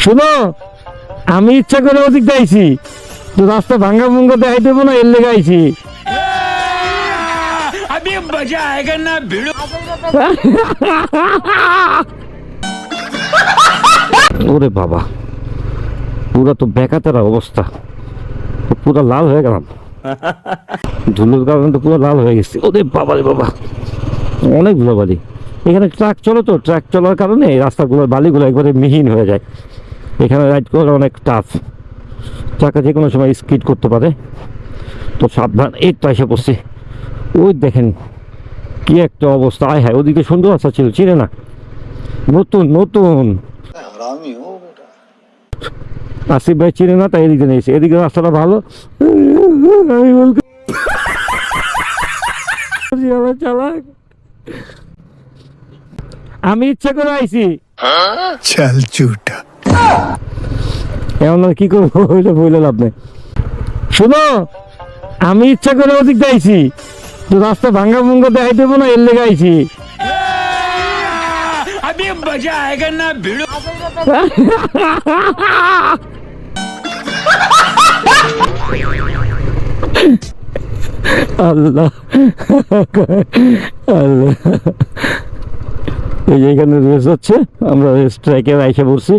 শুনো, আমি ইচ্ছা করে ওদিক যাইছি, তো রাস্তা ভাঙ্গা ভুঙ্গা দেখাই দেবো না, এর লেগে আইছি। ওরে বাবা, পুরা তো বেকাতারা অবস্থা, পুরা লাল হয়ে গেলাম, ধুলোর কারণে তো পুরো লাল হয়ে গেছে। ওরে বাবা রে বাবা, অনেক ধুলোবালি। এখানে ট্রাক চলে, তো ট্রাক চলার কারণে এই রাস্তাগুলোর বালিগুলো একবারে মিহিন হয়ে যায়। এখানে রাইড করা অনেক টাফ, চাকা যে কোনো সময় স্কিড করতে পারে, তো সাবধান। এই তো এসে পড়ছি, ওই দেখেন কি একটা অবস্থা। আয় হ্যাঁ, ওদিকে সুন্দর রাস্তা ছিল, চিনে না, নতুন নতুন। আসিফ ভাই চিনে না, তাই এদিকে নিয়েছে, এদিকে রাস্তাটা ভালো। আমি বলছি চালাক, আমি ইচ্ছা করে আইছি। চল চুটা, এমন কি করবো, ওইটা বলে লাভ নেই। শুনো, আমি ইচ্ছা করে ওদিক যাইছি, তো রাস্তা ভাঙ্গা ভুঙ্গা দেখাই দেবো না, এর লেগে আইছি। আল্লাহ আল্লাহ, এই যে এখানে রেস হচ্ছে, আমরা রেস ট্র্যাকে আইসা পড়ছি।